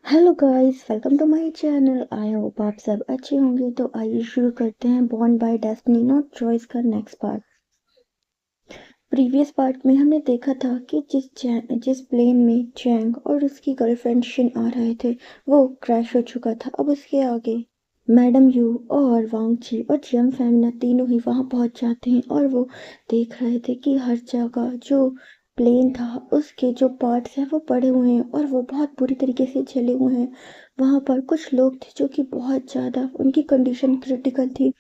Hello guys, welcome to my channel. I hope आप सब अच्छे होंगे। तो आइए शुरू करते हैं born by destiny not choice का नेक्स्ट पार्ट। प्रीवियस पार्ट में हमने देखा था कि जिस प्लेन में चैंग और उसकी गर्लफ्रेंड शिन आ रहे थे वो क्रैश हो चुका था। अब उसके आगे मैडम यू और वांग ची और जियांग फैमिना तीनों ही वहां पहुंच जाते हैं और वो देख रहे थे कि हर जगह जो प्लेन था उसके जो पार्ट्स हैं वो पड़े हुए हैं और वो बहुत बुरी तरीके से जले हुए हैं। वहां पर कुछ लोग थे जो कि बहुत ज़्यादा उनकी कंडीशन क्रिटिकल थी।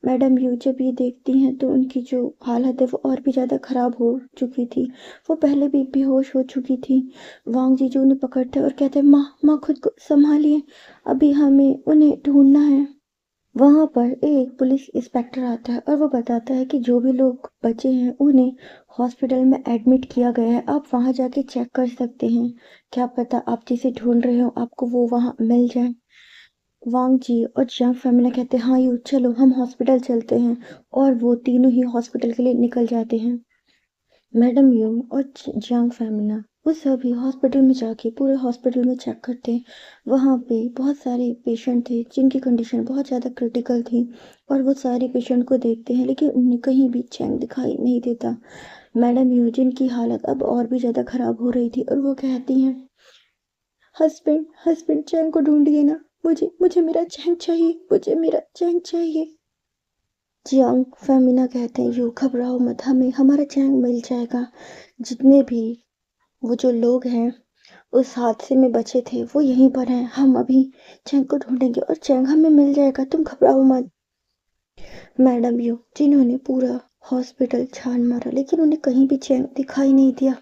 मैडम यू जब ये देखती हैं तो उनकी जो हालत है वो और भी ज़्यादा ख़राब हो चुकी थी। वो पहले भी बेहोश हो चुकी थी। वांग जीजू उन्हें पकड़ते और कहते हैं, माँ माँ खुद को संभालिए, अभी हमें उन्हें ढूंढना है। वहां पर एक पुलिस इंस्पेक्टर आता है और वो बताता है कि जो भी लोग बचे हैं उन्हें हॉस्पिटल में एडमिट किया गया है, आप वहां जाके चेक कर सकते हैं। क्या पता आप जिसे ढूंढ रहे हो आपको वो वहां मिल जाए। वांग जी और जियांग फैमिली कहते हैं, हाँ यू चलो हम हॉस्पिटल चलते हैं। और वो तीनों ही हॉस्पिटल के लिए निकल जाते हैं। मैडम यू और जियांग फैमिली वो सभी हॉस्पिटल में जाके पूरे हॉस्पिटल में चेक करते हैं। वहाँ पे बहुत सारे पेशेंट थे जिनकी कंडीशन बहुत ज़्यादा क्रिटिकल थी और वो सारे पेशेंट को देखते हैं लेकिन उन्हें कहीं भी चैन दिखाई नहीं देता। मैडम यू जिनकी हालत अब और भी ज़्यादा ख़राब हो रही थी और वो कहती हैं, हस्बैंड हस्बैंड चैन को ढूंढिए ना, मुझे मुझे मेरा चैन चाहिए, मुझे मेरा चैन चाहिए। जियांग फैमिना कहते हैं, यू घबराओ मत, हमें हमारा चैन मिल जाएगा। जितने भी वो जो लोग हैं उस हादसे में बचे थे वो यहीं पर हैं, हम अभी चैंग को ढूंढेंगे और चैंग हमें मिल जाएगा, तुम घबराओ मत। मैडम यू जिन्होंने पूरा हॉस्पिटल छान मारा लेकिन उन्हें कहीं भी चैंग दिखाई नहीं दिया,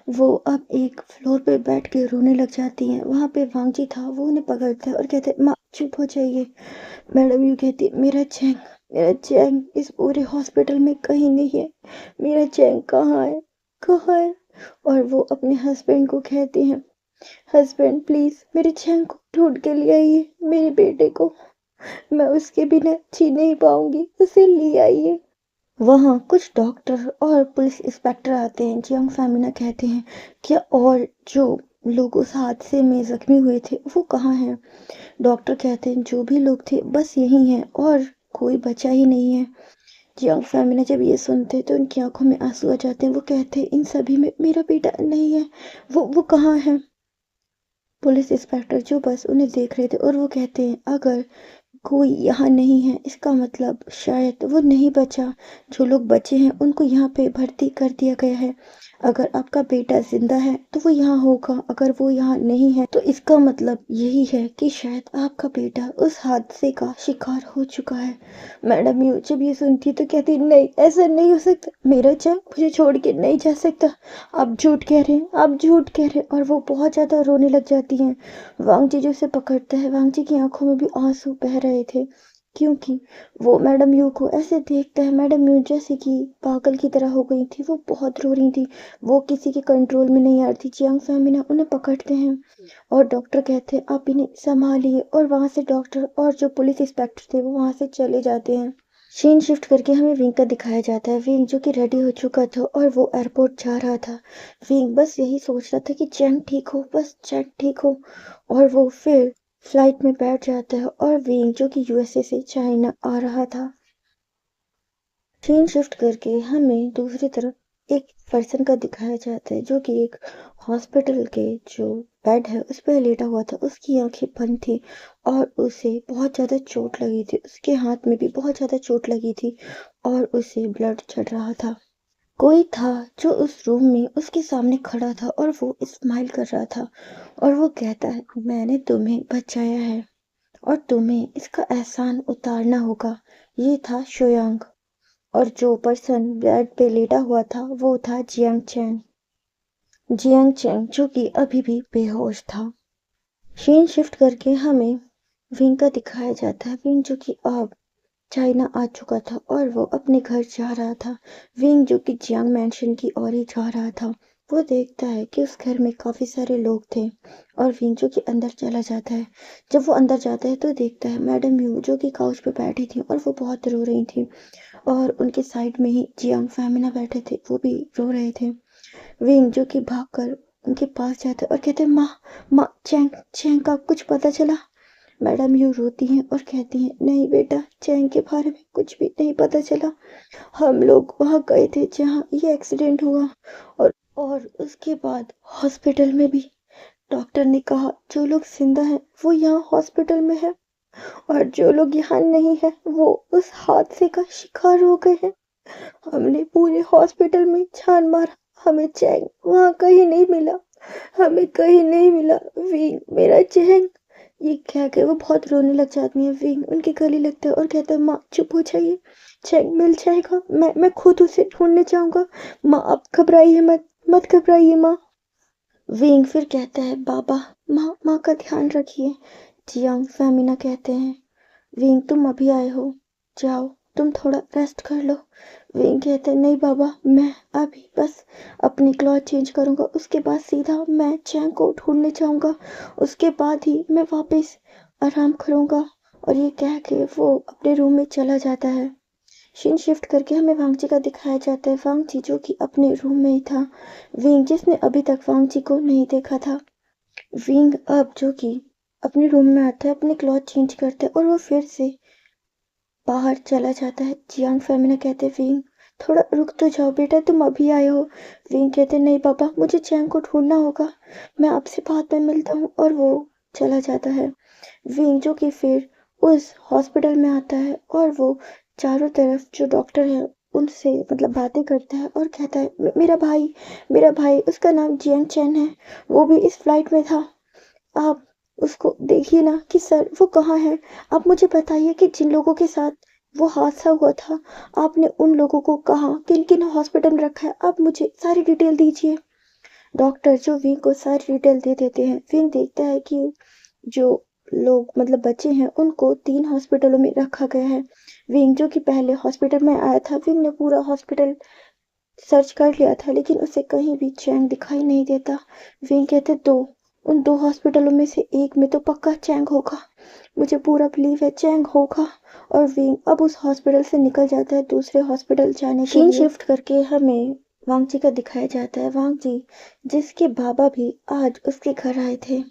वो अब एक फ्लोर पे बैठ के रोने लग जाती हैं। वहां पे वांगजी था, वो उन्हें पकड़ता है और कहते हैं, माँ चुप हो जाइए। मैडम यू कहती है, मेरा चैंग इस पूरे हॉस्पिटल में कहीं नहीं है, मेरा चैंग कहाँ है, कहाँ है। और वो अपने हस्बैंड को कहती हैं, हस्बैंड प्लीज मेरे चैंग को ढूंढ के ले आइए, मेरे बेटे को, मैं उसके बिना जी नहीं पाऊंगी, उसे ले आइए। वहाँ कुछ डॉक्टर और पुलिस इंस्पेक्टर आते हैं। जियांग फैमिना कहते हैं, क्या और जो लोग उस हादसे में जख्मी हुए थे वो कहाँ हैं। डॉक्टर कहते हैं, जो भी लोग थे बस यही हैं और कोई बचा ही नहीं है। जियांग फैमिना जब ये सुनते हैं तो उनकी आंखों में आंसू आ जाते हैं। वो कहते हैं, इन सभी में मेरा बेटा नहीं है, वो कहाँ है। पुलिस इंस्पेक्टर जो बस उन्हें देख रहे थे और वो कहते हैं, अगर कोई यहाँ नहीं है इसका मतलब शायद वो नहीं बचा, जो लोग बचे हैं उनको यहाँ पे भर्ती कर दिया गया है। अगर आपका बेटा जिंदा है तो वो यहाँ होगा, अगर वो यहाँ नहीं है तो इसका मतलब यही है कि शायद आपका बेटा उस हादसे का शिकार हो चुका है। मैडम यू जब ये सुनती तो कहती, नहीं ऐसा नहीं हो सकता, मेरा चैन मुझे छोड़ के नहीं जा सकता, आप झूठ कह रहे हैं, आप झूठ कह रहे हैं। और वो बहुत ज़्यादा रोने लग जाती हैं। वांग जी जो उसे पकड़ता है, वांग जी की आंखों में भी आंसू बह रहे थे क्योंकि वो मैडम यू को ऐसे देखता है। मैडम यू जैसे कि पागल की तरह हो गई थी, वो बहुत रो रही थी, वो किसी के कंट्रोल में नहीं आ रही थी। जियांग फैमिना उन्हें पकड़ते हैं और डॉक्टर कहते हैं, आप इन्हें संभालिए। और वहां से डॉक्टर और जो पुलिस इंस्पेक्टर थे वो वहां से चले जाते हैं। सीन शिफ्ट करके हमें विंग का दिखाया जाता है। विंग जो कि रेडी हो चुका था और वो एयरपोर्ट जा रहा था। विंग बस यही सोच रहा था कि चैंग ठीक हो, बस चैंग ठीक हो। और वो फिर फ्लाइट में बैठ जाता है और विंग जो कि यूएसए से चाइना आ रहा था। सीन शिफ्ट करके हमें दूसरी तरफ एक पर्सन का दिखाया जाता है जो कि एक हॉस्पिटल के जो बेड है उस पर लेटा हुआ था। उसकी आंखें बंद थी और उसे बहुत ज़्यादा चोट लगी थी, उसके हाथ में भी बहुत ज़्यादा चोट लगी थी और उसे ब्लड चढ़ रहा था। कोई था जो उस रूम में उसके सामने खड़ा था और वो स्माइल कर रहा था और वो कहता है, मैंने तुम्हें बचाया है और तुम्हें इसका एहसान उतारना होगा। ये था शोयांग और जो पर्सन बेड पे लेटा हुआ था वो था जियांग चैन। जियांग चैन जो कि अभी भी बेहोश था। सीन शिफ्ट करके हमें विंग का दिखाया जाता है। विंग जो कि अब चाइना आ चुका था और वो अपने घर जा रहा था। विंग जो कि जियांग मैंशन की ओर ही जा रहा था। वो देखता है कि उस घर में काफी सारे लोग थे और विंग जो कि अंदर चला जाता है। जब वो अंदर जाता है तो देखता है मैडम यू जो कि काउच पे बैठी थी और वो बहुत रो रही थी और उनके साइड में ही जियांग फैमिना बैठे थे, वो भी रो रहे थे। विंग जो कि भागकर उनके पास जाता है और कहते हैं, माँ माँ, चैंग चैंग का कुछ पता चला? मैडम यू रोती हैं और कहती हैं, नहीं बेटा, चैंग के बारे में कुछ भी नहीं पता चला। हम लोग वहाँ गए थे जहाँ ये एक्सीडेंट हुआ, और उसके बाद हॉस्पिटल में भी डॉक्टर ने कहा जो लोग जिंदा हैं वो यहाँ हॉस्पिटल में है, और जो लोग यहाँ नहीं है वो उस हादसे का शिकार हो गए हैं। हमने पूरे हॉस्पिटल में छान मारा, हमें चैंग वहाँ कहीं नहीं मिला, हमें कहीं नहीं मिला। विंग, मेरा चैंग। ये कह के वो बहुत रोने लग जाती है। विंग उनके गले लगता है और कहता है, माँ चुप हो जाइए, चैंग मिल जाएगा, मैं खुद उसे ढूंढने जाऊंगा। माँ आप घबराइए मत, मत घबराइए माँ। विंग फिर कहता है, बाबा, माँ माँ का ध्यान रखिए। जियांग फैमिना कहते हैं, विंग तुम अभी आए हो, जाओ तुम थोड़ा रेस्ट कर लो। विंग कहते हैं, नहीं बाबा, मैं अभी बस अपनी क्लॉथ चेंज करूंगा, उसके बाद सीधा मैं चैंग को ढूंढने जाऊंगा, उसके बाद ही मैं वापस आराम करूंगा। और ये कह के वो अपने रूम में चला जाता है। सीन शिफ्ट करके हमें वांगची का दिखाया जाता है। वांगची जो कि अपने रूम में ही था। विंग जिसने अभी तक वांगची को नहीं देखा था। विंग अब जो कि अपने रूम में आता है, अपने क्लॉथ चेंज करता है और वो फिर से बाहर चला जाता है। जियांग फेमिना कहते हैं, विंग थोड़ा रुक तो जाओ बेटा, तुम अभी आए हो। विंग कहते नहीं पापा, मुझे चैंग को ढूंढना होगा, मैं आपसे बाद में मिलता हूँ। और वो चला जाता है। विंग जो कि फिर उस हॉस्पिटल में आता है और वो चारों तरफ जो डॉक्टर है उनसे मतलब बातें करता है और कहता है, मेरा भाई, उसका नाम जियांग चैन है, वो भी इस फ्लाइट में था। आप उसको देखिए ना कि सर वो कहाँ है। आप मुझे बताइए कि जिन लोगों के साथ वो हादसा हुआ था, आपने उन लोगों को कहाँ किन किन हॉस्पिटल में रखा है, आप मुझे सारी डिटेल दीजिए। डॉक्टर जो विंग को सारी डिटेल दे देते हैं। विंग देखता है कि जो लोग मतलब बच्चे हैं उनको 3 हॉस्पिटलों में रखा गया है। विंग जो कि पहले हॉस्पिटल में आया था, विंग ने पूरा हॉस्पिटल सर्च कर लिया था लेकिन उसे कहीं भी चैंग दिखाई नहीं देता। विंग कहते, उन 2 हॉस्पिटलों में से एक में तो पक्का चैंग होगा, मुझे पूरा बिलीव है चैंग होगा। और विंग अब उस हॉस्पिटल से निकल जाता है दूसरे हॉस्पिटल जाने के लिए। सीन शिफ्ट करके हमें वांगजी का दिखाया जाता है। वांगजी जिसके बाबा भी आज उसके घर आए थे।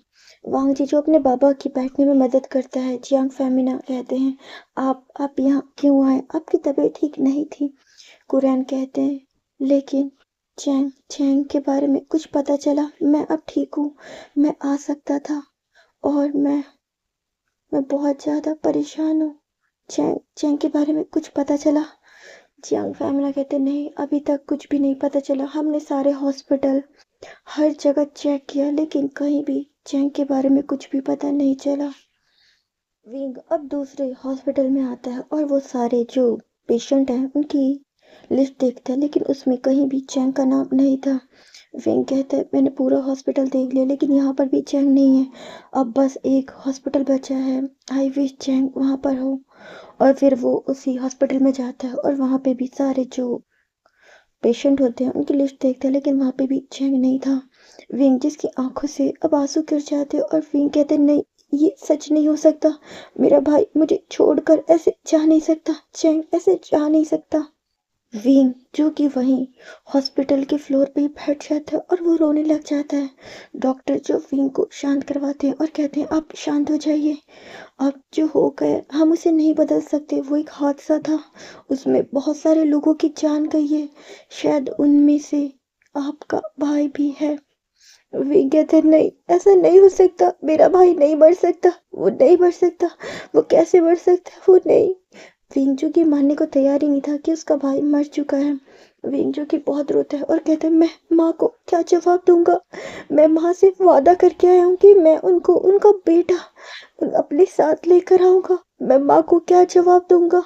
वांगजी जो अपने बाबा की बैठने में मदद करता है। जियांग फेमिना कहते हैं, आप यहाँ क्यों आए, आपकी तबीयत ठीक नहीं थी। कुरैन कहते हैं, लेकिन चैंग चैंग के बारे में कुछ पता चला, मैं अब ठीक हूँ, मैं आ सकता था, और मैं बहुत ज़्यादा परेशान हूँ। चैंग चैंग के बारे में कुछ पता चला? जियांग फैमिला कहते, नहीं अभी तक कुछ भी नहीं पता चला, हमने सारे हॉस्पिटल हर जगह चेक किया लेकिन कहीं भी चैंग के बारे में कुछ भी पता नहीं चला। विंग अब दूसरे हॉस्पिटल में आता है और वो सारे जो पेशेंट हैं उनकी लिस्ट देखता है लेकिन उसमें कहीं भी चैंग का नाम नहीं था। विंग कहता है, मैंने पूरा हॉस्पिटल देख लिया लेकिन यहाँ पर भी चैंग नहीं है, अब बस एक हॉस्पिटल बचा है, आई विश चैंग वहाँ पर हो। और फिर वो उसी हॉस्पिटल में जाता है और वहाँ पे भी सारे जो पेशेंट होते हैं उनकी लिस्ट देखता है लेकिन वहाँ पे भी चैंग नहीं था। विंग जिसकी आंखों से अब आंसू गिर जाते हैं और विंग कहते, नहीं ये सच नहीं हो सकता, मेरा भाई मुझे छोड़कर ऐसे जा नहीं सकता, चैंग ऐसे जा नहीं सकता। विंग जो कि वहीं हॉस्पिटल के फ्लोर पे ही बैठ जाता है और वो रोने लग जाता है। डॉक्टर जो विंग को शांत करवाते हैं और कहते हैं, आप शांत हो जाइए, अब जो हो गए हम उसे नहीं बदल सकते, वो एक हादसा था, उसमें बहुत सारे लोगों की जान गई है, शायद उनमें से आपका भाई भी है। वे कहते हैं, नहीं ऐसा नहीं हो सकता, मेरा भाई नहीं मर सकता, वो नहीं मर सकता, वो कैसे मर सकता है, वो नहीं। विंचू की मानने को तैयार ही नहीं था कि उसका भाई मर चुका है। विंचू की बहुत रोता है और कहता है, मैं माँ को क्या जवाब दूंगा, मैं माँ से वादा करके आया हूँ कि मैं उनको उनका बेटा अपने साथ लेकर आऊंगा, मैं माँ को क्या जवाब दूंगा,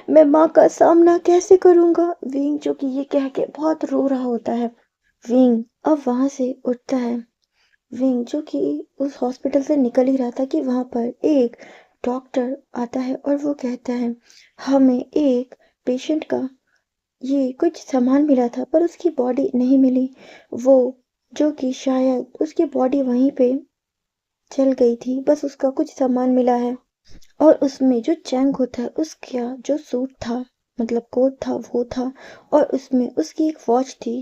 मैं माँ का सामना कैसे करूंगा। विंग जो कि ये कह के बहुत रो रहा होता है। विंग अब वहां से उठता है। विंग जो कि उस हॉस्पिटल से निकल ही रहा था कि वहां पर एक डॉक्टर आता है और वो कहता है, हमें एक पेशेंट का ये कुछ सामान मिला था पर उसकी बॉडी नहीं मिली, वो जो कि शायद उसकी बॉडी वहीं पे चल गई थी, बस उसका कुछ सामान मिला है। और उसमें जो चैंग होता है उसका जो सूट था मतलब कोट था वो था, और उसमें उसकी एक वॉच थी।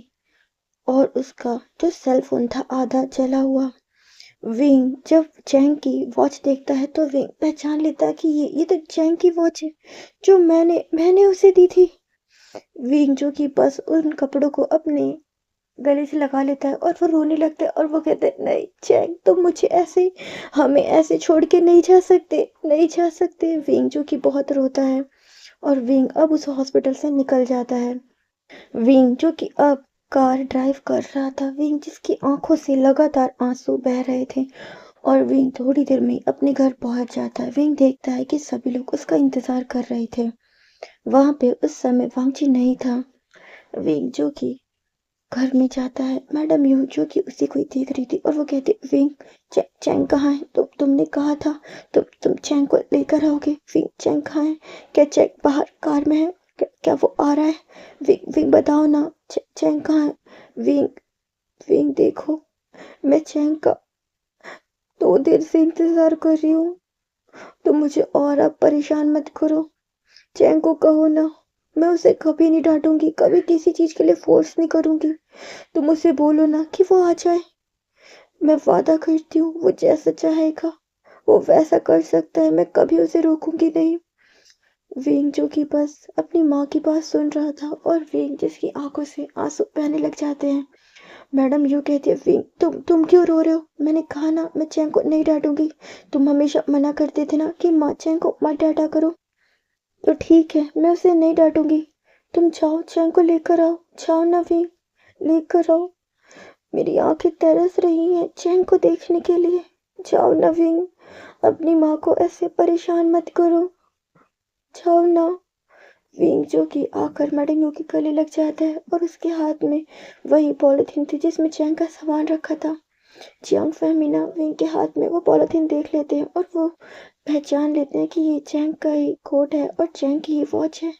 और उसका जो सेल फोन था आधा जला हुआ। विंग जब चैंग की वॉच देखता है तो विंग पहचान लेता है कि ये तो चैंग की वॉच है जो मैंने मैंने उसे दी थी। विंग जो कि बस उन कपड़ों को अपने गले से लगा लेता है और वो रोने लगता है और वो कहते हैं, नहीं चैंग तुम मुझे ऐसे हमें ऐसे छोड़ के नहीं जा सकते, नहीं जा सकते। विंग जो कि बहुत रोता है और विंग अब उस हॉस्पिटल से निकल जाता है। विंग जो कि अब कार ड्राइव कर रहा था, विंग जिसकी आंखों से लगातार आंसू बह रहे थे, और विंग थोड़ी देर में अपने घर पहुंच जाता है। विंग देखता है कि सभी लोग उसका इंतजार कर रहे थे। वहां पे उस समय वांगची नहीं था। विंग जो कि घर में जाता है, मैडम यू जो कि उसी को ही देख रही थी और वो कहती, विंग चैंग कहाँ है? तुमने कहा था तुम चैंग को लेकर आओगे। विंग चैंग कहाँ है? क्या चैंग बाहर कार में है? क्या वो आ रहा है? विंग बताओ ना, चैंग कहाँ है? विंग विंग देखो, मैं चैंग का 2 देर से इंतजार कर रही हूँ। तुम मुझे और अब परेशान मत करो। चैंग को कहो ना, मैं उसे कभी नहीं डांटूंगी, कभी किसी चीज के लिए फोर्स नहीं करूंगी। तुम उसे बोलो ना कि वो आ जाए। मैं वादा करती हूँ वो जैसा चाहेगा वो वैसा कर सकता है, मैं कभी उसे रोकूंगी नहीं। विंग जो कि बस अपनी माँ की बात सुन रहा था और विंग जिसकी आंखों से आंसू बहने लग जाते हैं। मैडम यू कहती है, विंग तुम क्यों रो रहे हो? मैंने कहा ना मैं चैंग को नहीं डांटूंगी। तुम हमेशा मना करते थे ना कि माँ चैंग को मत डांटा करो। तो ठीक है, मैं उसे नहीं डांटूंगी। तुम जाओ चैंग को लेकर आओ, जाओ ना विंग, लेकर आओ। मेरी आंखें तरस रही हैं चैंग को देखने के लिए। जाओ ना विंग, अपनी माँ को ऐसे परेशान मत करो, जाओ ना। विंग जो कि आकर मैडम यू के गले लग जाता है और उसके हाथ में वही पॉलिथीन थी जिसमें चैंग का सामान रखा था। जियांग फैमिना विंग के हाथ में वो पॉलिथीन देख लेते हैं और वो पहचान लेते हैं कि ये चैंग का ही कोट है और चैंग की ही वॉच है।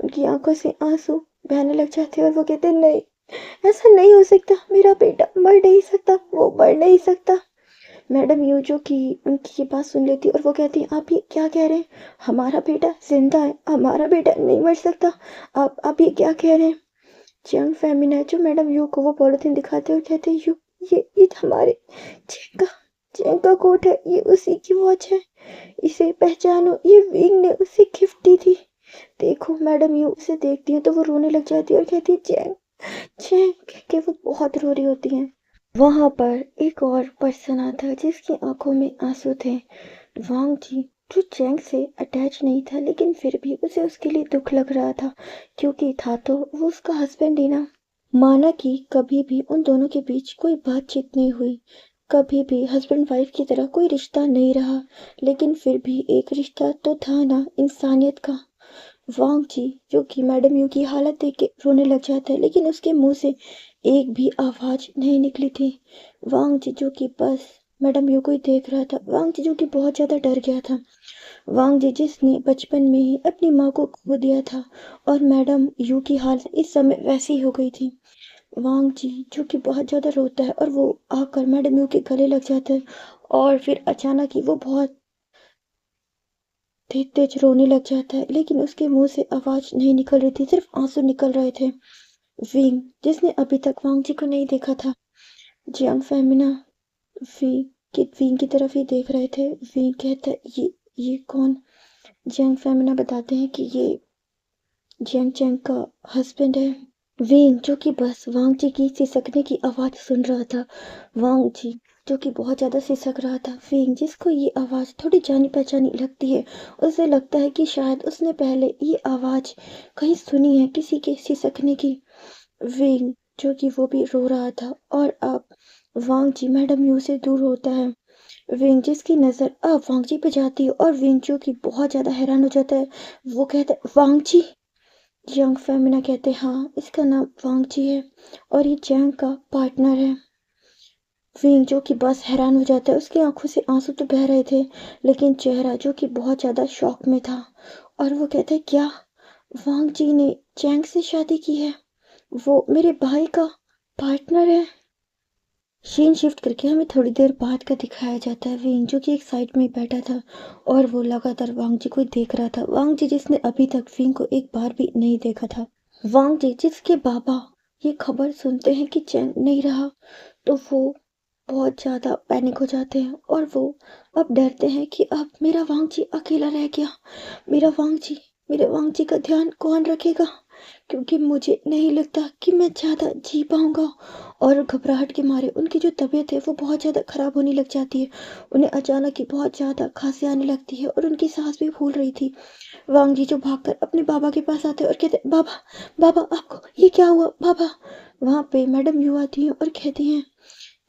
उनकी आंखों से आंसू बहने लग जाते हैं और वो कहते हैं, नहीं ऐसा नहीं हो सकता, मेरा बेटा मर नहीं सकता, वो मर नहीं सकता। मैडम यू जो कि उनकी ये बात सुन लेती और वो कहती है, आप ये क्या कह रहे हैं? हमारा बेटा जिंदा है, हमारा बेटा नहीं मर सकता। आप ये क्या कह रहे हैं? यंग फेमिना जो मैडम यू को वो पॉलिथीन दिखाते और कहते हैं, यू ये हमारे चैंग का चैंग का कोट है, ये उसी की वॉच है, इसे पहचानो, ये विंग ने उसे गिफ्ट दी थी। देखो मैडम यू उसे देखती है तो वो रोने लग जाती है और कहती है, चैंग चैंग कह के वो बहुत रो रही होती हैं। वहां पर एक और पर्सन आता है जिसकी आंखों में आंसू थे। वांग जी जो चैंग से अटैच नहीं था लेकिन फिर भी उसे उसके लिए दुख लग रहा था, क्योंकि था तो वो उसका हस्बैंड ही ना। माना कि कभी भी उन दोनों के बीच कोई बातचीत नहीं हुई, कभी भी हस्बैंड वाइफ की तरह कोई रिश्ता नहीं रहा, लेकिन फिर भी एक रिश्ता तो था ना, इंसानियत का। वांग जी जो कि मैडम यू की हालत देख के रोने लग जाता है लेकिन उसके मुंह से एक भी आवाज नहीं निकली थी। वांग जी जो कि बस मैडम यू को ही देख रहा था। वांग जी जो कि बहुत ज्यादा डर गया था। वांग जी जिसने बचपन में ही अपनी माँ को खो दिया था और मैडम यू की हालत इस समय वैसी हो गई थी। वांग जी जो कि बहुत ज्यादा रोता है और वो आकर मैडम यू के गले लग जाता है और फिर अचानक ही वो बहुत तेज तेज रोने लग जाता है, लेकिन उसके मुंह से आवाज नहीं निकल रही थी, सिर्फ आंसू निकल रहे थे। विंग जिसने अभी तक वांग जी को नहीं देखा था, जियांग फेमिना विंग की तरफ ही देख रहे थे। विंग कहता है, ये कौन? जियांग फेमिना बताते हैं कि ये जियांग चैंग का हस्बैंड है। विंग जो कि बस वांग जी की सिसकने की आवाज सुन रहा था। वांग जी जो कि बहुत ज्यादा सिसक रहा था। विंग जिसको ये आवाज थोड़ी जानी पहचानी लगती है, उसे लगता है कि शायद उसने पहले ये आवाज कहीं सुनी है किसी के सिसकने की। विंग जो कि वो भी रो रहा था और अब वांग जी मैडम यू से दूर होता है। विंग जिसकी नजर अब वांग जी पे जाती है और विंग जो कि बहुत ज्यादा हैरान हो जाता है। वो कहता है, वांग जी? यंग फेमिना कहते, हाँ इसका नाम वांग जी है और ये चैंग का पार्टनर है। विंग जो कि बस हैरान हो जाता है, उसकी आंखों से आंसू तो बह रहे थे लेकिन चेहरा जो कि बहुत ज्यादा शॉक में था। और वो कहते हैं, क्या वांग जी ने चैंग से शादी की है? वो मेरे भाई का पार्टनर है। सीन शिफ्ट करके हमें थोड़ी देर बाद का दिखाया जाता है। विंग जो कि एक साइड में बैठा था और वो लगातार वांग जी को देख रहा था। वांग जी जिसने अभी तक विंग को एक बार भी नहीं देखा था। वांग जी जिसके बाबा ये खबर सुनते हैं कि चैंग नहीं रहा तो वो बहुत ज़्यादा पैनिक हो जाते हैं और वो अब डरते हैं कि अब मेरा वांगजी अकेला रह गया। मेरा वांगजी मेरे वांगजी का ध्यान कौन रखेगा? क्योंकि मुझे नहीं लगता कि मैं ज़्यादा जी पाऊँगा। और घबराहट के मारे उनकी जो तबीयत है वो बहुत ज़्यादा ख़राब होने लग जाती है। उन्हें अचानक ही बहुत ज़्यादा खाँसी आने लगती है और उनकी साँस भी फूल रही थी। वांगजी जो भागकर अपने बाबा के पास आते हैं और कहते हैं, बाबा बाबा आपको ये क्या हुआ बाबा? वहाँ पे मैडम यू आती हैं और कहती हैं,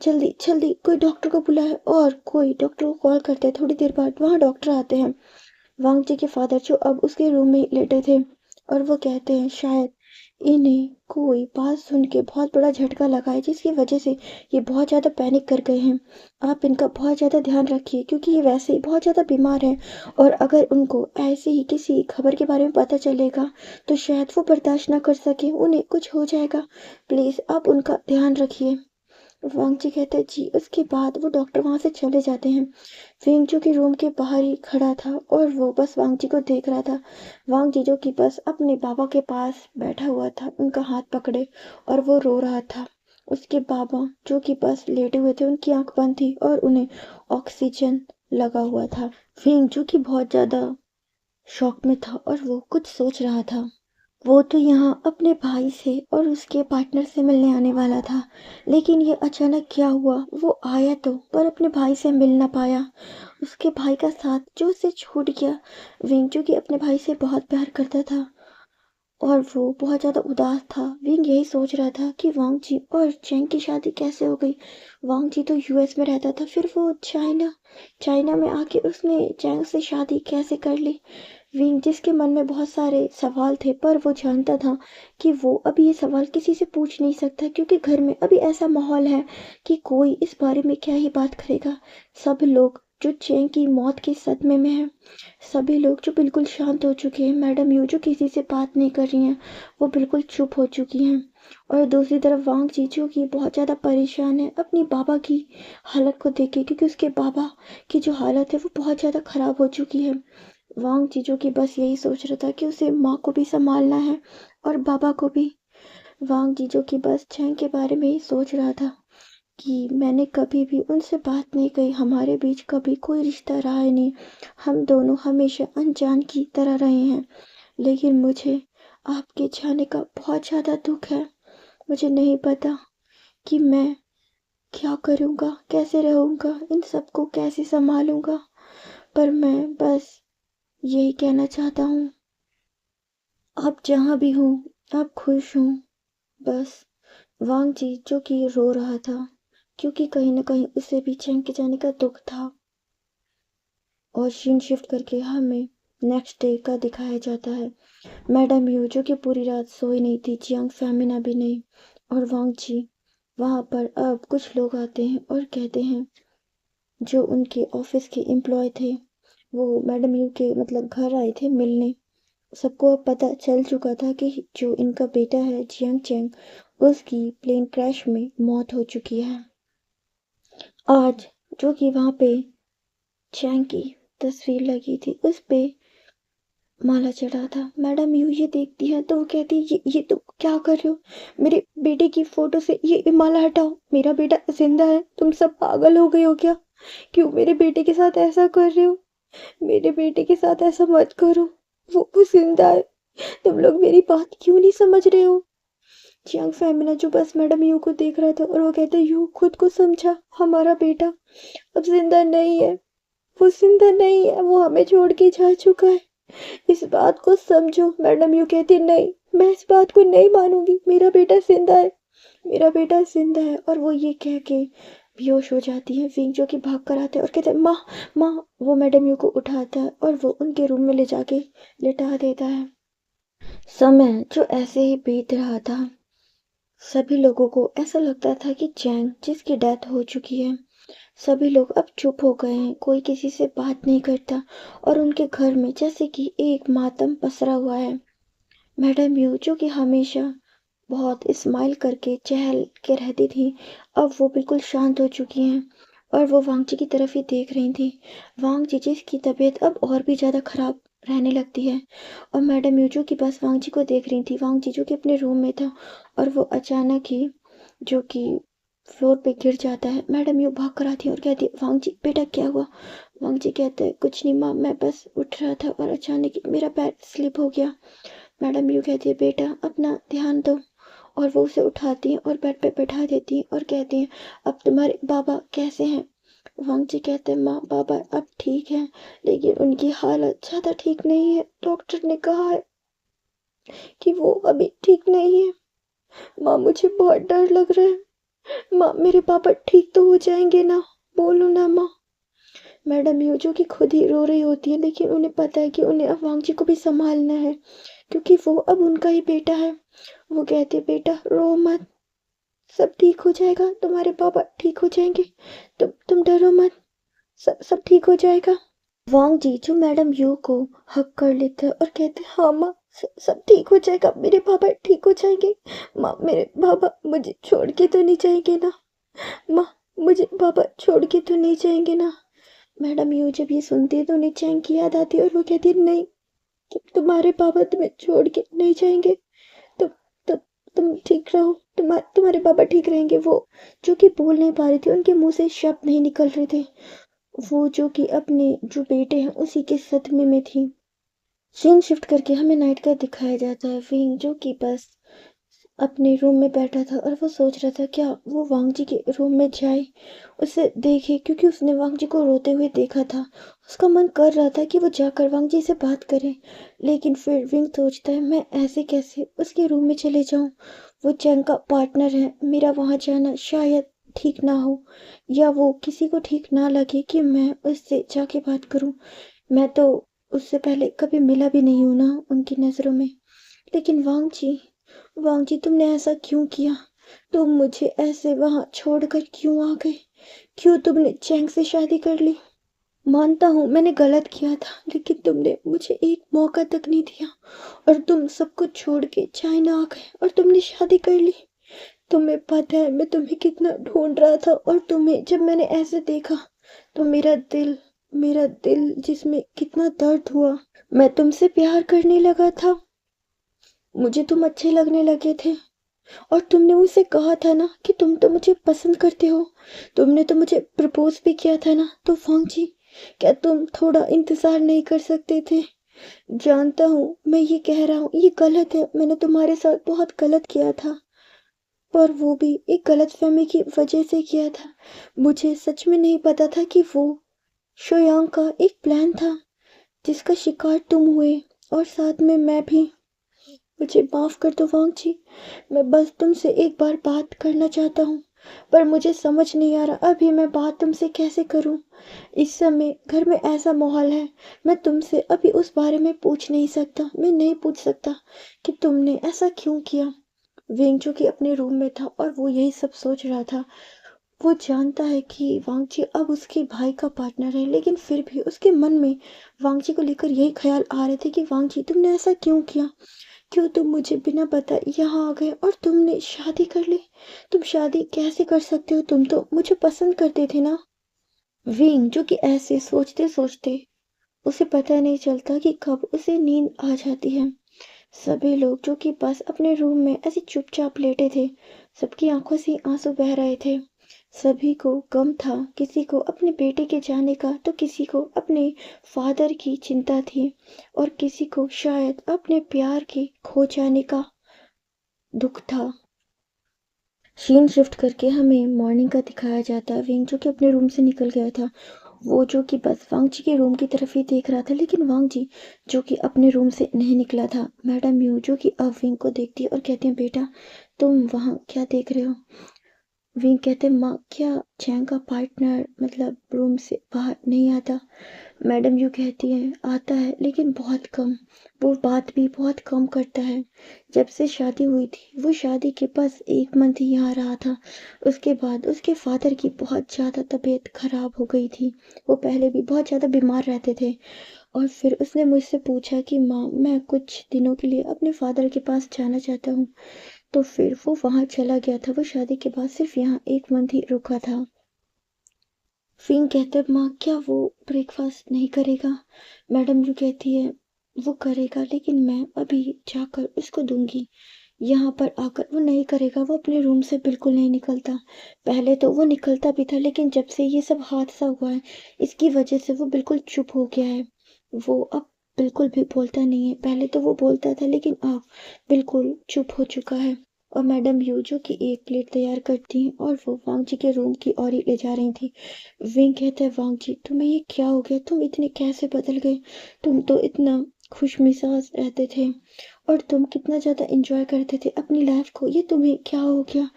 जल्दी जल्दी कोई डॉक्टर को बुलाए। और कोई डॉक्टर को कॉल करते हैं। थोड़ी देर बाद वहाँ डॉक्टर आते हैं। वांगजी के फादर जो अब उसके रूम में लेटे थे और वो कहते हैं शायद इन्हें कोई बात सुन के बहुत बड़ा झटका लगा है जिसकी वजह से ये बहुत ज़्यादा पैनिक कर गए हैं। आप इनका बहुत ज़्यादा ध्यान रखिए क्योंकि ये वैसे ही बहुत ज़्यादा बीमार हैं और अगर उनको ऐसे ही किसी खबर के बारे में पता चलेगा तो शायद वो बर्दाश्त ना कर सके, उन्हें कुछ हो जाएगा। प्लीज़ आप उनका ध्यान रखिए। वांगजी कहते हैं जी। उसके बाद वो डॉक्टर वहाँ से चले जाते हैं। फेंग जो कि रूम के बाहर ही खड़ा था और वो बस वांगजी को देख रहा था। वांगजी जो कि बस अपने बाबा के पास बैठा हुआ था उनका हाथ पकड़े और वो रो रहा था। उसके बाबा जो कि बस लेटे हुए थे उनकी आंख बंद थी और उन्हें ऑक्सीजन लगा हुआ था। फेंग जो कि बहुत ज़्यादा शॉक में था और वो कुछ सोच रहा था। वो तो यहाँ अपने भाई से और उसके पार्टनर से मिलने आने वाला था, लेकिन ये अचानक क्या हुआ? वो आया तो पर अपने भाई से मिल ना पाया। उसके भाई का साथ जो उसे छूट गया। विंग जो कि अपने भाई से बहुत प्यार करता था और वो बहुत ज़्यादा उदास था। विंग यही सोच रहा था कि वांगजी और चैंग की शादी कैसे हो गई। वांगजी तो यूएस में रहता था, फिर वो चाइना में आके उसने चैंग से शादी कैसे कर ली। विंग जिसके मन में बहुत सारे सवाल थे पर वो जानता था कि वो अभी ये सवाल किसी से पूछ नहीं सकता क्योंकि घर में अभी ऐसा माहौल है कि कोई इस बारे में क्या ही बात करेगा। सब लोग जो चैंग की मौत के सदमे में है, सभी लोग जो बिल्कुल शांत हो चुके हैं। मैडम यू जो किसी से बात नहीं कर रही हैं, वो बिल्कुल चुप हो चुकी हैं। और दूसरी तरफ वांग जी जो कि बहुत ज़्यादा परेशान है अपनी बाबा की हालत को देख के क्योंकि उसके बाबा की जो हालत है वो बहुत ज़्यादा ख़राब हो चुकी है। वांग जी जो कि बस यही सोच रहा था कि उसे माँ को भी संभालना है और बाबा को भी। वांग जी जो कि बस चैंग के बारे में ही सोच रहा था कि मैंने कभी भी उनसे बात नहीं कही, हमारे बीच कभी कोई रिश्ता रहा ही नहीं, हम दोनों हमेशा अनजान की तरह रहे हैं। लेकिन मुझे आपके जाने का बहुत ज़्यादा दुख है। मुझे नहीं पता कि मैं क्या करूँगा, कैसे रहूँगा, इन सबको कैसे संभालूँगा। पर मैं बस यही कहना चाहता हूँ, आप जहाँ भी हों, आप खुश हों बस। वांग जी जो कि रो रहा था क्योंकि कहीं न कहीं उसे भी चैंग के जाने का दुख था। और सीन शिफ्ट करके हमें नेक्स्ट डे का दिखाया जाता है। मैडम यू जो कि पूरी रात सोई नहीं थी, जियांग फेमिना भी नहीं। और वांग जी वहाँ पर अब कुछ लोग आते हैं और कहते हैं जो उनके ऑफिस के एम्प्लॉय थे वो मैडम यू के मतलब घर आए थे मिलने। सबको अब पता चल चुका था कि जो इनका बेटा है जियांग चैंग उसकी प्लेन क्रैश में मौत हो चुकी है। आज जो कि वहाँ पे चैंग की तस्वीर लगी थी उस पे माला चढ़ा था। मैडम यू ये देखती है तो वो कहती है ये तुम क्या कर रहे हो? मेरे बेटे की फोटो से ये माला हटाओ, मेरा बेटा जिंदा है। तुम सब पागल हो गए हो क्या? क्यों मेरे बेटे के साथ ऐसा कर रहे हो? मेरे बेटे के साथ ऐसा मत करो, वो जिंदा है। तुम लोग मेरी बात क्यों नहीं समझ रहे हो? चियांग फैमिना जो बस मैडम यू को देख रहा था और वो कहते यू खुद को समझा, हमारा बेटा अब जिंदा नहीं है। वो जिंदा नहीं है, वो हमें छोड़ के जा चुका है। इस बात को समझो। मैडम यू कहती नहीं, मैं इस बात को नहीं मानूंगी, मेरा बेटा जिंदा है, मेरा बेटा जिंदा है। और वो ये कह के बेहोश हो जाती है। विंग जो कि भाग कर आते हैं और कहते हैं माँ माँ। वो मैडम यू को उठाता है और वो उनके रूम में ले जाके लिटा देता है। समय जो ऐसे ही बीत रहा था, सभी लोगों को ऐसा लगता था कि चैंग जिसकी डेथ हो चुकी है, सभी लोग अब चुप हो गए हैं, कोई किसी से बात नहीं करता और उनके घर में जैसे कि एक मातम पसरा हुआ है। मैडम यू जो कि हमेशा बहुत स्माइल करके चहल के रहती थी, अब वो बिल्कुल शांत हो चुकी हैं और वो वांगजी की तरफ ही देख रही थी। वांगजी जिसकी तबीयत अब और भी ज़्यादा खराब रहने लगती है। और मैडम यू जो कि बस वांग जी को देख रही थी, वांग जी जो कि अपने रूम में था और वो अचानक ही जो कि फ्लोर पे गिर जाता है। मैडम यू भाग कर आती है और कहती है, वांग जी बेटा क्या हुआ? वांग जी कहते हैं, कुछ नहीं माँ, मैं बस उठ रहा था और अचानक ही मेरा पैर स्लिप हो गया। मैडम यू कहती है, बेटा अपना ध्यान दो। और वो उसे उठाती हैं और बेड पे बैठा देती हैं और कहती हैं, अब तुम्हारे बाबा कैसे हैं? वांग जी कहते हैं, माँ बाबा अब ठीक हैं, लेकिन उनकी हालत ज़्यादा ठीक नहीं है। डॉक्टर ने कहा है कि वो अभी ठीक नहीं है। माँ मुझे बहुत डर लग रहा है। माँ मेरे पापा ठीक तो हो जाएंगे ना? बोलो ना माँ। मैडम यू जो कि खुद ही रो रही होती है, लेकिन उन्हें पता है कि उन्हें अब वांग जी को भी संभालना है, क्योंकि वो अब उनका ही बेटा है। वो कहती है, बेटा रो मत, सब ठीक हो जाएगा, तुम्हारे पापा ठीक हो जाएंगे, तुम डरो मत, सब सब ठीक हो जाएगा। वांग जी जो मैडम यू को हक कर लेते हैं और कहते हैं, हाँ माँ, सब ठीक हो जाएगा, मेरे पापा ठीक हो जाएंगे। माँ मेरे पापा मुझे छोड़ के तो नहीं जाएंगे ना? माँ मुझे पापा छोड़ के तो नहीं जाएंगे ना? मैडम यू जब ये सुनती है तो उन्हें चैंग की याद आती है और वो कहती है, नहीं, तुम्हारे पापा तुम्हें छोड़ के नहीं जाएंगे, तुम तुम तुम ठीक रहो, तुम्हारे पापा ठीक रहेंगे। वो जो कि बोल नहीं पा रही थी, उनके मुंह से शब्द नहीं निकल रहे थे। वो जो कि अपने जो बेटे हैं उसी के सदमे में थी। सीन शिफ्ट करके हमें नाइट का दिखाया जाता है। विंग जो कि बस अपने रूम में बैठा था और वो सोच रहा था क्या वो वांग जी के रूम में जाए, उसे देखे, क्योंकि उसने वांग जी को रोते हुए देखा था। उसका मन कर रहा था कि वो जाकर वांग जी से बात करे, लेकिन फिर विंग सोचता है, मैं ऐसे कैसे उसके रूम में चले जाऊं? वो चैंग का पार्टनर है, मेरा वहां जाना शायद ठीक ना हो, या वो किसी को ठीक ना लगे कि मैं उससे जाके बात करूं। मैं तो उससे पहले कभी मिला भी नहीं हूं ना उनकी नजरों में। लेकिन वांग जी तुमने ऐसा क्यों किया? तुम मुझे ऐसे वहां छोड़कर क्यों आ गए? क्यों तुमने चैंग से शादी कर ली? मानता हूँ मैंने गलत किया था, लेकिन तुमने मुझे एक मौका तक नहीं दिया और तुम सब कुछ छोड़ के चाइना आ गए और तुमने शादी कर ली। तुम्हें पता है मैं तुम्हें कितना ढूंढ रहा था, और तुम्हें जब मैंने ऐसे देखा तो मेरा दिल जिसमें कितना दर्द हुआ। मैं तुमसे प्यार करने लगा था, मुझे तुम अच्छे लगने लगे थे, और तुमने मुझसे कहा था ना कि तुम तो मुझे पसंद करते हो। तुमने तो मुझे प्रपोज भी किया था ना। तो वांग जी, क्या तुम थोड़ा इंतजार नहीं कर सकते थे? जानता हूँ मैं ये कह रहा हूँ ये गलत है, मैंने तुम्हारे साथ बहुत गलत किया था, पर वो भी एक गलतफहमी की वजह से किया था। मुझे सच में नहीं पता था कि वो शोयांग का एक प्लान था जिसका शिकार तुम हुए, और साथ में मैं भी। मुझे माफ कर दो वांग जी, मैं बस तुमसे एक बार बात करना चाहता हूँ, पर मुझे समझ नहीं आ रहा अभी मैं बात तुमसे कैसे करूँ। इस समय घर में ऐसा माहौल है, मैं तुमसे अभी उस बारे में पूछ नहीं सकता, मैं नहीं पूछ सकता कि तुमने ऐसा क्यों किया। विंग जो कि अपने रूम में था और वो यही सब सोच रहा था। वो जानता है कि वांग जी अब उसके भाई का पार्टनर है, लेकिन फिर भी उसके मन में वांग जी को लेकर यही ख्याल आ रहे थे कि वांग जी तुमने ऐसा क्यों किया? क्यों तुम मुझे बिना बताए यहाँ आ गए और तुमने शादी कर ली? तुम शादी कैसे कर सकते हो? तुम तो मुझे पसंद करते थे ना? विंग जो कि ऐसे सोचते सोचते उसे पता नहीं चलता कि कब उसे नींद आ जाती है। सभी लोग जो कि बस अपने रूम में ऐसे चुपचाप लेटे थे, सबकी आंखों से आंसू बह रहे थे। सभी को गम था, किसी को अपने बेटे के जाने का तो किसी को अपने फादर की चिंता थी, और किसी को शायद अपने प्यार के खो जाने का दुख था। सीन शिफ्ट करके हमें मॉर्निंग का दिखाया जाता है। विंग जो कि अपने रूम से निकल गया था, वो जो कि बस वांग जी के रूम की तरफ ही देख रहा था, लेकिन वांग जी जो कि अपने रूम से नहीं निकला था। मैडम यू जो कि अब विंग को देखती है और कहती है, बेटा तुम वहाँ क्या देख रहे हो? विंग कहते हैं, माँ क्या चैंग का पार्टनर मतलब रूम से बाहर नहीं आता? मैडम यू कहती है, आता है लेकिन बहुत कम, वो बात भी बहुत कम करता है। जब से शादी हुई थी वो शादी के बस एक मंथ ही यहाँ रहा था, उसके बाद उसके फादर की बहुत ज़्यादा तबीयत खराब हो गई थी। वो पहले भी बहुत ज़्यादा बीमार रहते थे, और फिर उसने मुझसे पूछा कि माँ मैं कुछ दिनों के लिए अपने फादर के पास जाना चाहता हूँ, तो फिर वो वहाँ चला गया था। वो शादी के बाद सिर्फ यहाँ एक मंथ ही रुका था। फिंग कहते हैं, माँ क्या वो ब्रेकफास्ट नहीं करेगा? मैडम यू कहती है, वो करेगा, लेकिन मैं अभी जाकर उसको दूंगी। यहाँ पर आकर वो नहीं करेगा, वो अपने रूम से बिल्कुल नहीं निकलता। पहले तो वो निकलता भी था, लेकिन जब से ये सब हादसा हुआ है, इसकी वजह से वो बिल्कुल चुप हो गया है। वो अब बिल्कुल भी बोलता नहीं है। पहले तो वो बोलता था, लेकिन अब बिल्कुल चुप हो चुका है। और मैडम यू जो कि एक प्लेट तैयार करती हैं और वो वांग जी के रूम की ओर ही ले जा रही थी। विंग कहता है, वांग जी तुम्हें ये क्या हो गया, तुम इतने कैसे बदल गए। तुम तो इतना खुशमिजाज रहते थे और तुम कितना ज़्यादा एंजॉय करते थे अपनी लाइफ को, ये तुम्हें क्या हो गया।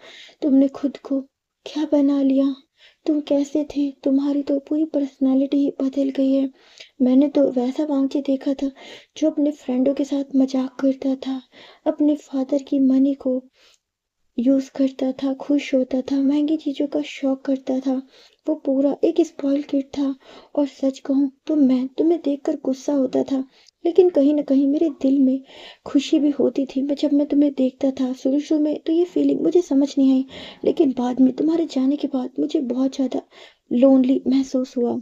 तुमने खुद को क्या बना लिया। तुम कैसे थे, तुम्हारी तो पूरी पर्सनालिटी ही बदल गई है। मैंने तो वैसा वांगची देखा था जो अपने फ्रेंडों के साथ मजाक करता था, अपने फादर की मनी को यूज़ करता था, खुश होता था, महंगी चीज़ों का शौक करता था। वो पूरा एक स्पॉइल किड था। और सच कहूँ तो मैं तुम्हें देखकर गुस्सा होता था, लेकिन कहीं न कहीं मेरे दिल में खुशी भी होती थी। मैं जब मैं तुम्हें देखता था शुरू-शुरू में तो ये फीलिंग मुझे समझ नहीं आई, लेकिन बाद में तुम्हारे जाने के बाद मुझे बहुत ज़्यादा लोनली महसूस हुआ।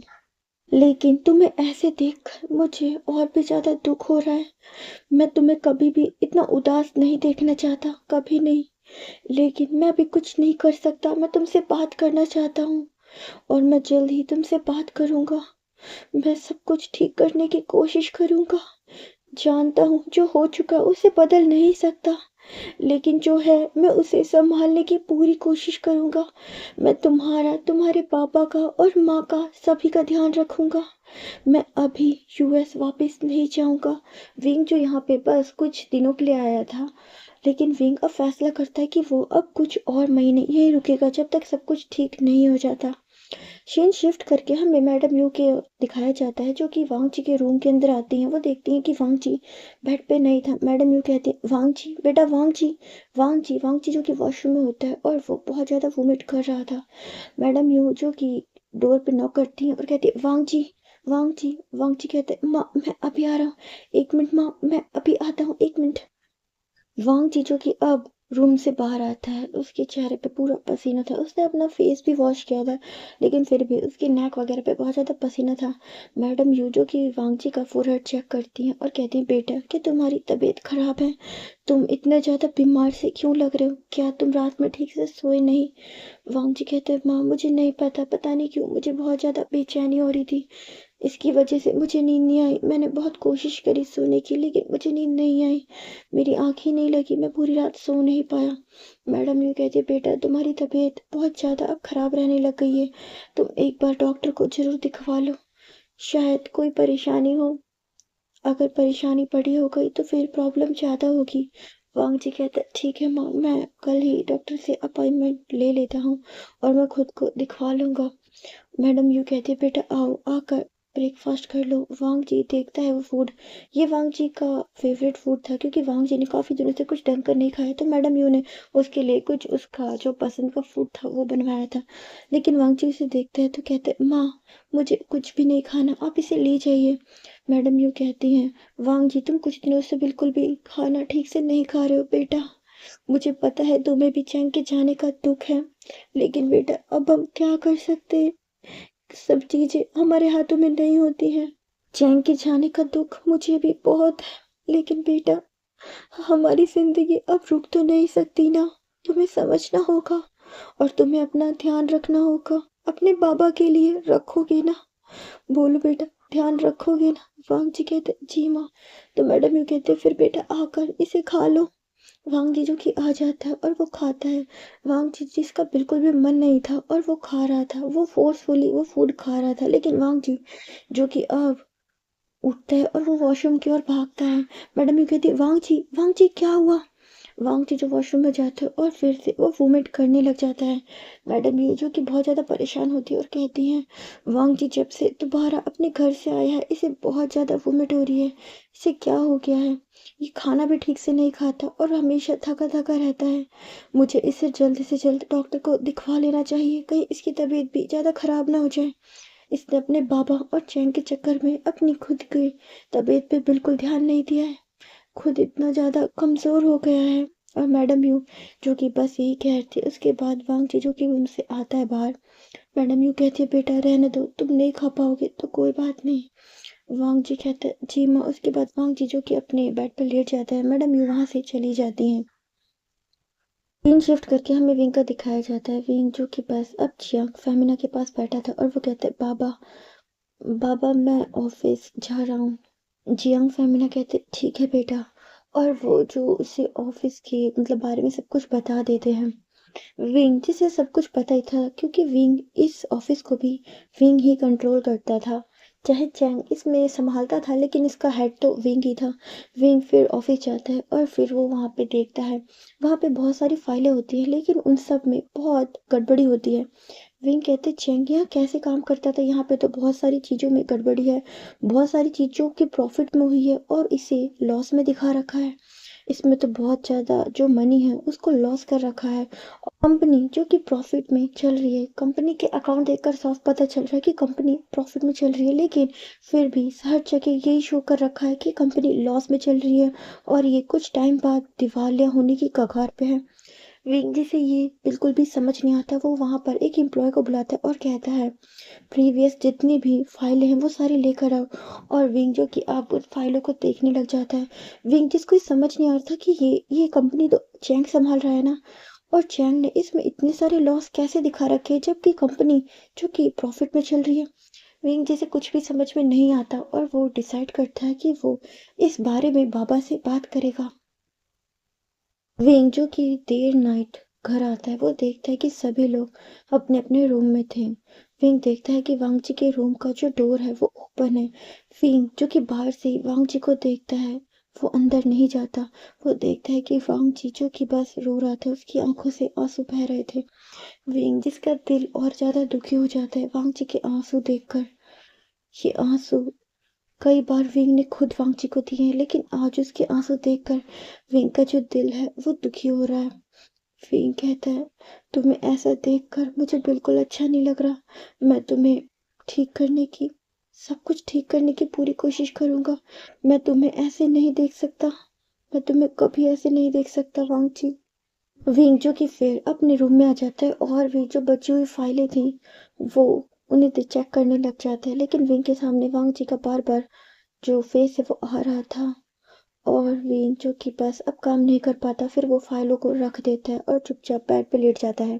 लेकिन तुम्हें ऐसे देखकर मुझे और भी ज़्यादा दुःख हो रहा है। मैं तुम्हें कभी भी इतना उदास नहीं देखना चाहता, कभी नहीं। लेकिन मैं अभी कुछ नहीं कर सकता। मैं तुमसे बात करना चाहता हूँ और मैं जल्द ही तुमसे बात करूँगा। मैं सब कुछ ठीक करने की कोशिश करूँगा। जानता हूँ जो हो चुका उसे बदल नहीं सकता, लेकिन जो है मैं उसे सँभालने की पूरी कोशिश करूँगा। मैं तुम्हारा, तुम्हारे पापा का और माँ का, सभी का ध्यान रखूँगा। मैं अभी यूएस वापस नहीं जाऊँगा। विंग जो यहाँ पे बस कुछ दिनों के लिए आया था, लेकिन विंग अब फैसला करता है कि वो अब कुछ और महीने यहीं रुकेगा जब तक सब कुछ ठीक नहीं हो जाता। सीन शिफ्ट करके हमें मैडम यू के दिखाया जाता है, जो कि वांग जी के रूम के अंदर आती हैं। वो देखती हैं कि वांग जी बेड पे नहीं था। मैडम यू कहती है, वांग जी बेटा, वांग जी, वांग जी। वांग जी जो कि वॉशरूम में होता है और वो बहुत ज़्यादा वोमिट कर रहा था। मैडम यू जो कि डोर पे नॉक करती हैं और कहती है, वांग जी, वांग जी। वांग जी कहते हैं, माँ मैं अभी आ रहा हूँ, एक मिनट माँ, मैं अभी आता हूँ, एक मिनट। वांग जी जो कि अब रूम से बाहर आता है, उसके चेहरे पे पूरा पसीना था। उसने अपना फेस भी वॉश किया था, लेकिन फिर भी उसकी नेक वगैरह पे बहुत ज़्यादा पसीना था। मैडम यू जो कि वांग जी का फोरहेड चेक करती हैं और कहती हैं, बेटा क्या तुम्हारी तबीयत खराब है, तुम इतना ज़्यादा बीमार से क्यों लग रहे हो, क्या तुम रात में ठीक से सोए नहीं। वांग जी कहते हैं, माँ मुझे नहीं पता, पता नहीं क्यों मुझे बहुत ज़्यादा बेचैनी हो रही थी, इसकी वजह से मुझे नींद नहीं आई। मैंने बहुत कोशिश करी सोने की, लेकिन मुझे नींद नहीं आई, मेरी आँख ही नहीं लगी, मैं पूरी रात सो नहीं पाया। मैडम यूँ कहती है, बेटा तुम्हारी तबीयत बहुत ज़्यादा अब खराब रहने लग गई है, तुम एक बार डॉक्टर को ज़रूर दिखवा लो, शायद कोई परेशानी हो। अगर परेशानी बड़ी हो गई तो फिर प्रॉब्लम ज़्यादा होगी। वांग जी कहता है, ठीक है माँ, मैं कल ही डॉक्टर से अपॉइंटमेंट ले लेता हूँ और मैं खुद को दिखवा लूँगा। मैडम यूँ कहती है, बेटा आओ, आकर ब्रेकफास्ट कर लो। वांग जी देखता है वो फूड, ये वांग जी का फेवरेट फूड था, क्योंकि वांग जी ने काफ़ी दिनों से कुछ ढंग का नहीं खाया, तो मैडम यू ने उसके लिए कुछ उसका जो पसंद का फूड था वो बनवाया था। लेकिन वांग जी उसे देखते हैं तो कहते हैं, माँ मुझे कुछ भी नहीं खाना, आप इसे ले जाइए। मैडम यू कहती हैं, वांग जी तुम कुछ दिनों से बिल्कुल भी खाना ठीक से नहीं खा रहे हो बेटा। मुझे पता है तुम्हें भी चैन के जाने का दुख है, लेकिन बेटा अब हम क्या कर सकते हैं, सब चीजें हमारे हाथों में नहीं होती हैं। चैन के जाने का दुख मुझे भी बहुत है, लेकिन बेटा हमारी जिंदगी अब रुक तो नहीं सकती ना, तुम्हें समझना होगा और तुम्हें अपना ध्यान रखना होगा। अपने बाबा के लिए रखोगे ना, बोलो बेटा, ध्यान रखोगे ना। वांग जी कहते, जी माँ। तो मैडम यू कहते, फिर बेटा आकर इसे खा लो। वांग जी जो कि आ जाता है और वो खाता है। वांग जी जिसका बिल्कुल भी मन नहीं था और वो खा रहा था, वो फोर्सफुली वो फूड खा रहा था, लेकिन वांग जी जो कि अब उठता है और वो वॉशरूम की ओर भागता है। मैडम यू कहती है, वांग जी क्या हुआ। वांग जी जो वॉशरूम में जाता है और फिर से वो वोमिट करने लग जाता है। मैडम यू जो कि बहुत ज़्यादा परेशान होती है और कहती हैं, वांग जी जब से दोबारा अपने घर से आया है इसे बहुत ज़्यादा वोमिट हो रही है, इसे क्या हो गया है, ये खाना भी ठीक से नहीं खाता और हमेशा थका थका रहता है। मुझे इसे जल्द से जल्द डॉक्टर को दिखवा लेना चाहिए, कहीं इसकी तबीयत भी ज़्यादा खराब ना हो जाए। इसने अपने बाबा और चैन के चक्कर में अपनी खुद की तबीयत पे बिल्कुल ध्यान नहीं दिया है, खुद इतना ज़्यादा कमज़ोर हो गया है। और मैडम यू जो कि बस यही कह रही थी, उसके बाद वांग जी जो कि रूम से आता है बाहर। मैडम यू कहती है, बेटा रहने दो, तुम नहीं खा पाओगे तो कोई बात नहीं, वांग जी कहते हैं जी माँ। उसके बाद वांग जी जो कि अपने बेड पर लेट जाता है, मैडम यू वहाँ से चली जाती हैं। सीन शिफ्ट करके हमें विंग का दिखाया जाता है। विंग जो कि बस अब जियांग फेमिना के पास बैठा था और वो कहता है बाबा, बाबा मैं ऑफिस जा रहा हूँ। जियांग फेमिना कहते ठीक है बेटा। और वो जो उसे ऑफिस के मतलब बारे में सब कुछ बता देते हैं। विंग जिसे सब कुछ पता ही था क्योंकि विंग इस ऑफिस को भी विंग ही कंट्रोल करता था। चाहे चैंग इसमें संभालता था लेकिन इसका हेड तो विंग ही था। विंग फिर ऑफिस जाता है और फिर वो वहाँ पे देखता है, वहाँ पे बहुत सारी फाइलें होती हैं लेकिन उन सब में बहुत गड़बड़ी होती है। विंग कहते चैंग यहाँ कैसे काम करता था, यहाँ पे तो बहुत सारी चीज़ों में गड़बड़ी है, बहुत सारी चीज़ों की प्रॉफिट में हुई है और इसे लॉस में दिखा रखा है। इसमें तो बहुत ज़्यादा जो मनी है उसको लॉस कर रखा है। कंपनी जो कि प्रॉफिट में चल रही है, कंपनी के अकाउंट देखकर साफ पता चल रहा है कि कंपनी प्रॉफिट में चल रही है, लेकिन फिर भी हर जगह यही शो कर रखा है कि कंपनी लॉस में चल रही है और ये कुछ टाइम बाद दिवालिया होने की कगार पे है। विंग जिसे ये बिल्कुल भी समझ नहीं आता, वो वहां पर एक एम्प्लॉय को बुलाता है और कहता है प्रीवियस जितनी भी फाइलें हैं वो सारी लेकर आओ। और विंग जो कि आप उन फाइलों को देखने लग जाता है। विंग जिसको ये समझ नहीं आ रहा था कि ये कंपनी तो चैंग संभाल रहा है ना, और चैंग ने इसमें इतने सारे लॉस कैसे दिखा रखे हैं जबकि कंपनी जो कि प्रॉफिट में चल रही है। विंग जैसे कुछ भी समझ में नहीं आता और वो डिसाइड करता है कि वो इस बारे में बाबा से बात करेगा। विंग जो कि देर नाइट घर आता है, वो देखता है कि सभी लोग अपने अपने रूम में थे। विंग देखता है कि वांग जी के रूम का जो डोर है वो ओपन है। विंग जो कि बाहर से ही वांग जी को देखता है, वो अंदर नहीं जाता। वो देखता है कि वांग जी जो कि बस रो रहा था, उसकी आंखों से आंसू बह रहे थे। विंग जिसका दिल और ज्यादा दुखी हो जाता है वांग जी के आंसू देखकर। ये आंसू कई बार विंग ने खुद वांग जी को दिए हैं लेकिन आज उसके आंसू देखकर विंग का जो दिल है वो दुखी हो रहा है। विंग कहता है तुम्हें ऐसा देखकर मुझे बिल्कुल अच्छा नहीं लग रहा। मैं तुम्हें ठीक करने की सब कुछ ठीक करने की पूरी कोशिश करूंगा। मैं तुम्हें ऐसे नहीं देख सकता, मैं तुम्हें कभी ऐसे नहीं देख सकता वांग जी। विंग जो कि फिर अपने रूम में आ जाता है और भी जो बची हुई फाइलें थी वो उन्हें चेक करने लग जाता है, लेकिन विंग के सामने वांग जी का बार बार जो फेस है वो आ रहा था। और विंग जो कि बस अब काम नहीं कर पाता, फिर वो फाइलों को रख देता है और चुपचाप बेड पे लेट जाता है।